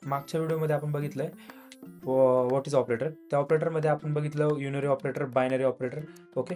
मागच्या व्हिडिओमध्ये आपण बघितलंय व्हॉट इज ऑपरेटर. त्या ऑपरेटरमध्ये आपण बघितलं unary operator, binary operator. Okay,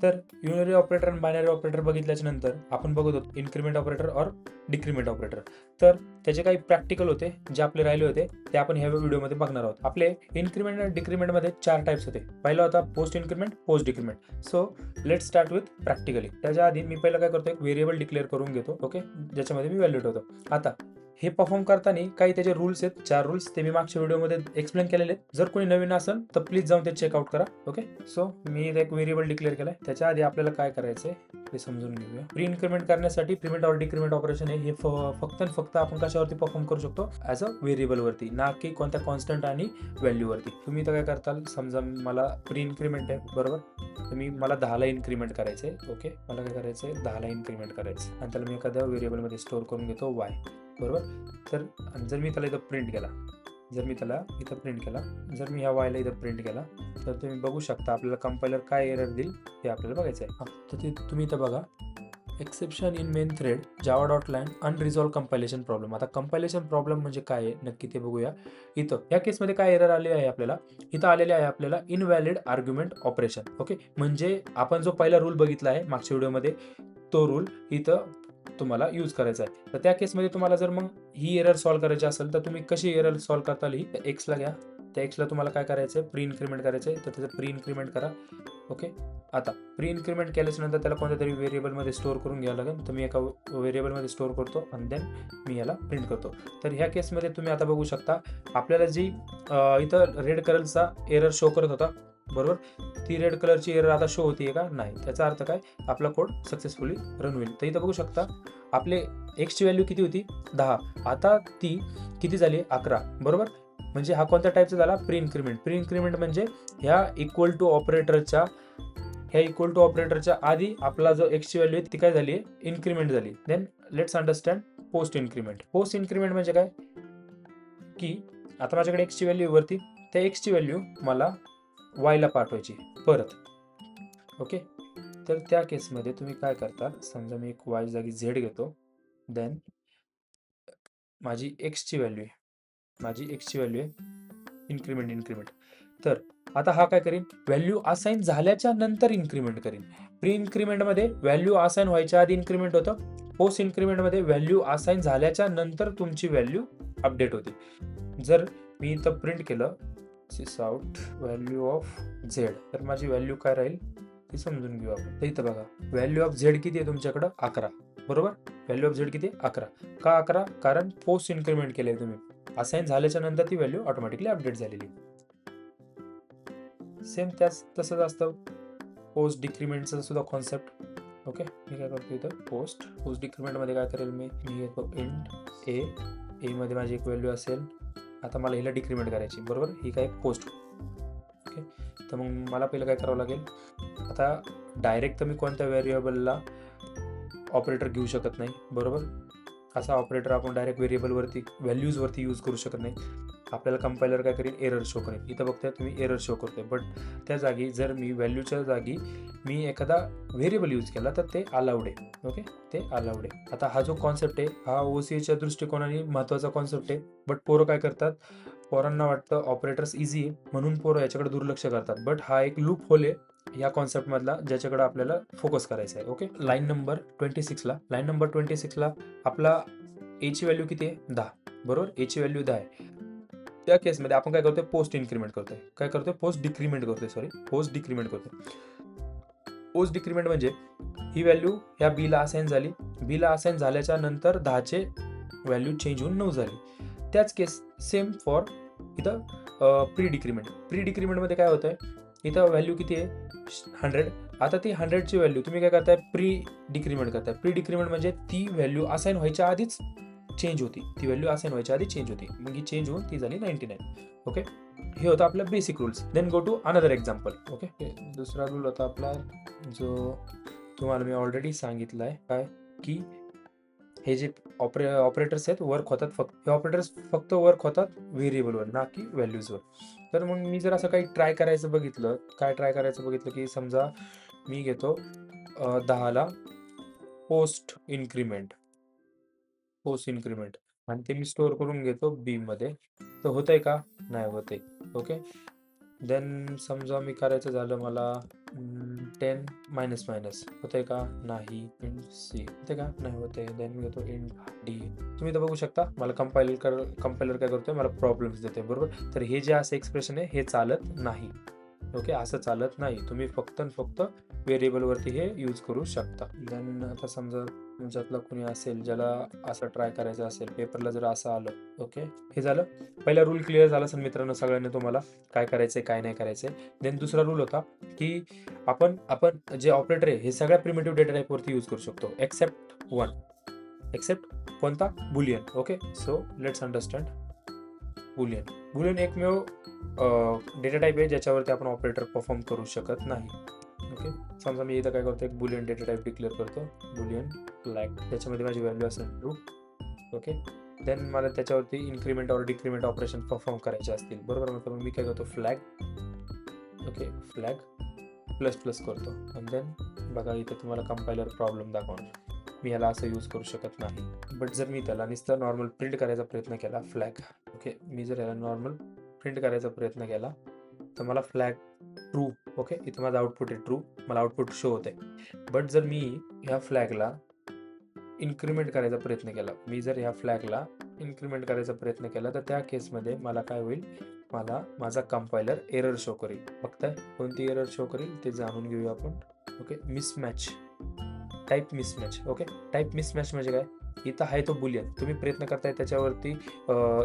तर युनरी ऑपरेटर आणि बायनरी ऑपरेटर बघितल्याच्या नंतर आपण बघत होतो इन्क्रीमेंट ऑपरेटर और डिक्रीमेंट ऑपरेटर. तर त्याचे काही प्रॅक्टिकल होते जे आपले राहिले होते ते आपण ह्या व्हिडिओमध्ये बघणार आहोत. आपले इन्क्रीमेंट आणि डिक्रीमेंटमध्ये 4 टाइप्स होते. पहिला होता post increment, post decrement. So let start with practically. त्याच्या आधी मी पहिलं काय करतो, एक व्हेरिएबल डिक्लेअर करून घेतो. ओके, ज्याच्यामध्ये मी व्हॅल्यू ठेवतो. आता हे परफॉर्म करताना काही त्याचे रूल्स आहेत, 4 रूल्स, ते मी मागच्या व्हिडिओमध्ये एक्सप्लेन केलेले आहेत. जर कोणी नवीन असेल तर प्लीज जाऊन ते चेकआउट करा. ओके, सो मी एक व्हेरिएबल डिक्लेअर केलाय. त्याच्या आधी आपल्याला काय करायचंय ते समजून घेऊया. प्री इन्क्रीमेंट करण्यासाठी प्रीमेंट और डिक्रीमेंट ऑपरेशन हे फक्त आणि फक्त आपण कशावरती परफॉर्म करू शकतो, ॲज अ व्हेरिएबल वरती, ना की कोणत्या कॉन्स्टंट आणि व्हॅल्यू वरती. तुम्ही तर काय करताल, समजा मला प्री इन्क्रीमेंट आहे बरोबर, तर मला 10 ला इन्क्रीमेंट करायचंय. ओके, मला काय करायचंय, 10 ला इन्क्रीमेंट करायचं आणि त्याला मी एखाद्या व्हेरिएबलमध्ये स्टोअर करून घेतो y बरोबर. तर जर मी त्याला इथं प्रिंट केला, जर मी ह्या वायला इथं प्रिंट केला, तर तुम्ही बघू शकता आपल्याला कंपायलर काय एरर देईल ते आपल्याला बघायचं आहे. तर ते तुम्ही इथं बघा, exception in main thread Java dot line unresolved compilation problem. आता कंपायलेशन प्रॉब्लेम म्हणजे काय आहे नक्की ते बघूया. इथं या केसमध्ये काय एरर आले आहे आपल्याला, इथं आलेले आहे आपल्याला इनव्हॅलिड आर्ग्युमेंट ऑपरेशन. ओके, म्हणजे आपण जो पहिला रूल बघितला आहे मागच्या व्हिडिओमध्ये, तो रूल इथं तुम्हाला यूज करायचा आहे. तर त्या केसमध्ये तुम्हाला जर मग ही एरर सॉल्व्ह करायची असेल तर तुम्ही कशी एरर सॉल्व्ह करताल, ही एक्सला घ्या. त्या एक्सला तुम्हाला काय करायचं आहे, प्री इन्क्रीमेंट करायचं आहे, तर त्याचं प्री इन्क्रीमेंट करा. ओके, आता प्री इन्क्रीमेंट केल्याच्या नंतर त्याला कोणत्या तरी व्हेरिएबलमध्ये स्टोअर करून घ्यावं लागेल. तर मी एका व्हेरिएबलमध्ये स्टोअर करतो आणि देन मी याला प्रिंट करतो. तर ह्या केसमध्ये तुम्ही आता बघू शकता आपल्याला जी इथं रेड कलरचा एरर शो करत होता बरोबर, ती रेड कलरची एरर आता शो होतीये का, नाही. त्याचा अर्थ काय, आपला कोड सक्सेसफुली रन होईल. तर इथं बघू शकता आपले एक्सची व्हॅल्यू किती होती, 10, आता ती किती झाली, 11 बरोबर. म्हणजे हा कोणत्या टाईपचा झाला, प्री इन्क्रीमेंट. प्री इन्क्रीमेंट म्हणजे ह्या इक्वल टू ऑपरेटरच्या आधी आपला जो एक्सची व्हॅल्यू आहे ती काय झाली, इन्क्रीमेंट झाली. Then let's understand post increment. Post increment म्हणजे काय, की आता माझ्याकडे एक्सची व्हॅल्यू वरती, त्या एक्सची व्हॅल्यू मला वायला पाठवायची परत. ओके, तर त्या केसमध्ये तुम्ही काय करता, समजा मी एक वाय जागी झेड घेतो. देन माझी एक्सची व्हॅल्यू आहे इन्क्रीमेंट. तर आता हा काय करीन, व्हॅल्यू असाइन झाल्याच्या नंतर इन्क्रीमेंट करीन. प्री इन्क्रीमेंटमध्ये व्हॅल्यू असाइन व्हायच्या आधी इन्क्रीमेंट होतं. पोस्ट इन्क्रीमेंटमध्ये व्हॅल्यू असाइन झाल्याच्या नंतर तुमची व्हॅल्यू अपडेट होते. जर मी इथं प्रिंट केलं सिस आउट व्हॅल्यू ऑफ झेड, तर माझी व्हॅल्यू काय राहील ती समजून घेऊ आपण. तर इथं बघा, व्हॅल्यू ऑफ झेड किती आहे तुमच्याकडं, 11 बरोबर. व्हॅल्यू ऑफ झेड किती, 11. का 11, कारण पोस्ट इन्क्रीमेंट केलंय तुम्ही. असाइन झाल्याच्या नंतर ती व्हॅल्यू ऑटोमॅटिकली अपडेट झालेली. सेम तसंच असतं पोस्ट डिक्रीमेंटचं सुद्धा कॉन्सेप्ट. ओके, मी काय करतो इथं पोस्ट डिक्रीमेंटमध्ये काय करेल, मी घेतो इंट ए मध्ये माझी एक व्हॅल्यू असेल. आता मला हिला डिक्रीमेंट करायची बरोबर, ही काय पोस्ट. ओके, तर मग मला पहिलं काय करावं लागेल, आता डायरेक्ट तर मी कोणत्या व्हेरिएबलला ऑपरेटर घेऊ शकत नाही बरोबर. असा ऑपरेटर आपण डायरेक्ट व्हेरिएबलवरती व्हॅल्यूजवरती यूज करू शकत नाही. आपल्याला कंपायलर काय करेल, एरर शो करेल. इथं बघताय तुम्ही एरर शो करतोय, बट त्या जागी जर मी व्हॅल्यूच्या जागी मी एखादा व्हेरिएबल यूज केला तर ते अलाउड आहे. ओके, ते अलाउड आहे. आता हा जो कॉन्सेप्ट आहे हा OCAच्या दृष्टिकोनाने महत्त्वाचा कॉन्सेप्ट आहे. बट पोरं काय करतात, पोरांना वाटतं ऑपरेटर्स इझी आहे म्हणून पोरं याच्याकडे दुर्लक्ष करतात. बट हा एक लूप होल आहे या कॉन्सेप्ट मधला, ज्याच्याकडे आपल्याला फोकस करायचा आहे. ओके, लाईन नंबर 26 ला आपला एची व्हॅल्यू किती आहे, 10 बरोबर. एची व्हॅल्यू 10 आहे. त्या केसमध्ये आपण काय करतोय, पोस्ट इन्क्रीमेंट करतोय, पोस्ट डिक्रीमेंट करतोय. पोस्ट डिक्रीमेंट म्हणजे ही व्हॅल्यू ह्या बीला असाइन झाली, बीला असाइन झाल्याच्या नंतर 10चे व्हॅल्यू चेंज होऊन 9 झाली. त्याच केस सेम फॉर इथं प्री डिक्रीमेंटमध्ये काय होतंय, इथं व्हॅल्यू किती आहे, 100. आता ती 100ची व्हॅल्यू तुम्ही काय करताय, प्री डिक्रीमेंट करताय. प्री डिक्रीमेंट म्हणजे ती व्हॅल्यू असाइन व्हायच्या आधीच चेंज होती, मग ही चेंज होऊन ती झाली 99. ओके, हे होतं आपलं basic rules. Then go to another example. Okay, दुसरा रूल होता आपला जो तुम्हाला मी ऑलरेडी सांगितलं आहे, काय की हे जे ऑपरेटर्स आहेत वर्क होतात, हे ऑपरेटर्स फक्त वर्क होतात व्हेरिएबलवर, ना की व्हॅल्यूजवर. तर मग मी जर असं काही ट्राय करायचं बघितलं की समजा मी घेतो 10 ला पोस्ट इन्क्रीमेंट. आणि ते मी स्टोअर करून घेतो बी मध्ये. तर होतंय का? नाही होते. ओके. देन समजा मी करायचं झालं मला 10 मायनस मायनस होतंय का? नाही. इंट सी होते का? नाही होते. देन मी घेतो इंट डी. तुम्ही तर बघू शकता मला कंपायलर काय करतोय, मला प्रॉब्लेम्स देते, बरोबर. तर हे जे असं एक्सप्रेशन आहे हे चालत नाही. ओके, असं चालत नाही. तुम्ही फक्त आणि फक्त व्हेरिएबलवरती हे यूज करू शकता. देन आता समजा तुमच्यातलं कोणी असेल ज्याला असं ट्राय करायचं असेल, पेपरला जर असं आलं, ओके, हे झालं. पहिला रूल क्लिअर झाला असेल मित्रांनो सगळ्यांनी तुम्हाला काय करायचंय काय नाही करायचंय. देन दुसरा रूल होता की आपण जे ऑपरेटर आहे हे सगळ्या प्रिमिटिव्ह डेटा टाईपवरती यूज करू शकतो एक्सेप्ट वन. एक्सेप्ट कोणता? Boolean. Okay, so let's understand Boolean. Boolean एकमेव डेटा टाईप आहे ज्याच्यावरती आपण ऑपरेटर परफॉर्म करू शकत नाही. ओके, समजा मी इथं काय करतो, एक बुलियन डेटा टाईप डिक्लेअर करतो, बुलियन फ्लॅग. त्याच्यामध्ये माझी व्हॅल्यू असेल ट्रू. ओके, देन मला त्याच्यावरती इन्क्रीमेंट और डिक्रीमेंट ऑपरेशन परफॉर्म करायचे असतील, बरोबर. मग मी काय करतो, flag. Okay, flag plus plus करतो. आणि देन बघा इथं तुम्हाला कंपायलर प्रॉब्लेम दाखवणार, मी याला असं यूज करू शकत नाही. बट जर मी त्याला नुसतं नॉर्मल प्रिंट करायचा प्रयत्न केला फ्लॅग, ओके, मी जर याला नॉर्मल प्रिंट करायचा प्रयत्न केला तर मला फ्लॅग ट्रू. ओके, इथं माझं आउटपुट आहे ट्रू, मला आउटपुट शो होते. बट जर मी ह्या फ्लॅगला इन्क्रीमेंट करायचा प्रयत्न केला, इन्क्रीमेंट करायचा प्रयत्न केला तर त्या केसमध्ये मला काय होईल, मला माझा कंपायलर एरर शो करेल. बघताय कोणती एरर शो करेल ते जाणून घेऊया आपण. Okay, mismatch, type mismatch. Okay, type mismatch म्हणजे काय, इथं आहे तो बुलियन, तुम्ही प्रयत्न करताय त्याच्यावरती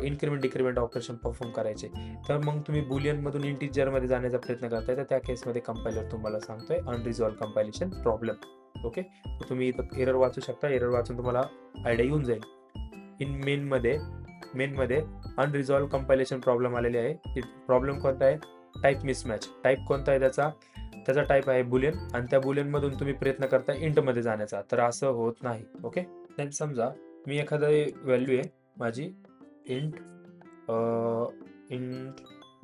इन्क्रीमेंट डिक्रीमेंट ऑपरेशन परफॉर्म करायचे, तर मग तुम्ही बुलियनमधून इंटिजरमध्ये जाण्याचा प्रयत्न करताय, तर त्या केसमध्ये कंपायलर तुम्हाला सांगतोय अनरिझॉल्व कंपायलेशन प्रॉब्लेम. ओके, तर तुम्ही इथं एरर वाचू शकता, एरर वाचून तुम्हाला आयडिया येऊन जाईल. इन मेनमध्ये अनरिझॉल्व कंपायलेशन प्रॉब्लेम आलेले आहे. प्रॉब्लेम कोणता आहे, टाईप मिसमॅच. टाईप कोणता आहे त्याचा टाईप आहे बुलियन, आणि त्या बुलियनमधून तुम्ही प्रयत्न करताय इंटमध्ये जाण्याचा, तर असं होत नाही. ओके, देन समजा मी एखादी व्हॅल्यू आहे माझी int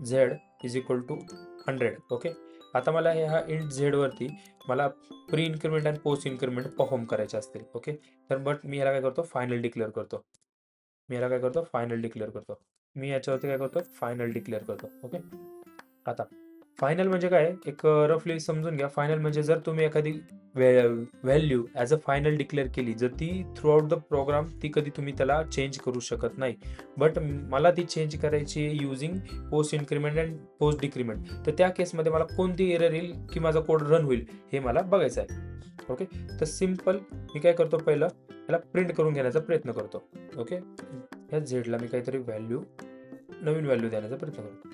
Z is equal to 100. Okay, आता मला ह्या इंट झेडवरती मला प्री इन्क्रीमेंट आणि पोस्ट इन्क्रीमेंट परफॉर्म करायचे असतील. ओके, तर बट मी ह्याला काय करतो, फायनल डिक्लेअर करतो. मी याच्यावरती काय करतो, फायनल डिक्लेअर करतो. ओके, आता फायनल म्हणजे काय, एक रफली समजून घ्या. फायनल म्हणजे जर तुम्ही एखादी value as a final declare केली, जर ती थ्रू आउट द प्रोग्राम ती कधी तुम्ही त्याला चेंज करू शकत नाही. बट मला ती चेंज करायची using post increment and post decrement, तर त्या केसमध्ये मला कोणती एरर येईल की माझा कोड रन होईल हे मला बघायचं आहे. ओके, तर सिम्पल मी काय करतो, पहिलं त्याला प्रिंट करून घेण्याचा प्रयत्न करतो. ओके, ह्या झेडला मी काहीतरी नवीन व्हॅल्यू देण्याचा प्रयत्न करतो.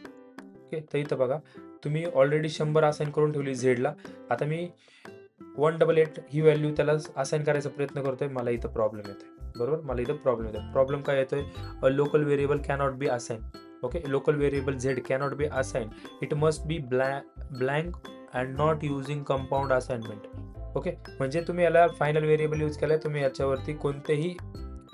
ओके, तर इथं बघा तुम्ही ऑलरेडी 100 असाइन करून ठेवली झेडला, आता मी 188 ही व्हॅल्यू त्याला असाइन करायचा प्रयत्न करतोय, मला इथं प्रॉब्लेम येतोय, बरोबर. प्रॉब्लेम काय येतोय, a local variable cannot be assign. Okay, local variable Z cannot be assign, it must be blank and not using compound assignment. Okay, म्हणजे तुम्ही याला फायनल व्हेरिएबल यूज केलाय, तुम्ही याच्यावरती कोणतेही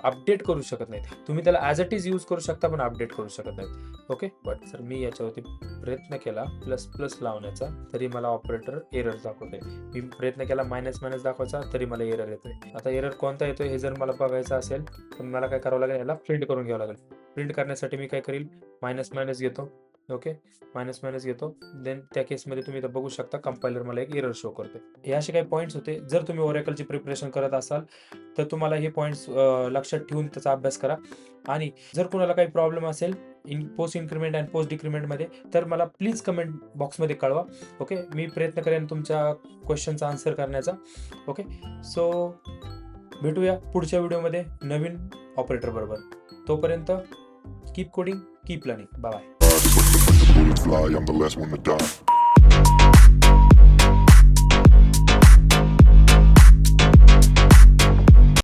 अपडेट करू शकत नाहीत. तुम्ही त्याला ॲज इट इज यूज करू शकता पण अपडेट करू शकत नाहीत. ओके, बट जर मी याच्यावरती प्रयत्न केला प्लस प्लस लावण्याचा, तरी मला ऑपरेटर एरर दाखवतोय. मी प्रयत्न केला मायनस मायनस दाखवायचा, तरी मला एरर येतोय. आता एरर कोणता येतोय हे जर मला बघायचं असेल तर मला काय करावं लागेल, याला प्रिंट करून घ्यावं लागेल. प्रिंट करण्यासाठी मी काय करील, मायनस मायनस घेतो. ओके, मायनस मायनस घेतो. देन त्या केसमध्ये तुम्ही इथं बघू शकता कंपायलर मला एक एरर शो करते. हे असे काही पॉईंट्स होते. जर तुम्ही ओरॅकलची प्रिपरेशन करत असाल तर तुम्हाला हे पॉईंट्स लक्षात ठेवून त्याचा अभ्यास करा. आणि जर कोणाला काही प्रॉब्लेम असेल पोस्ट इन्क्रीमेंट अँड पोस्ट डिक्रीमेंटमध्ये, तर मला प्लीज कमेंट बॉक्समध्ये कळवा. ओके, मी प्रयत्न करेन तुमच्या क्वेश्चनचा आन्सर करण्याचा. ओके, सो भेटूया पुढच्या व्हिडिओमध्ये नवीन ऑपरेटर बरोबर. तोपर्यंत keep coding, keep learning. Bye. Fly, I'm the last one to die.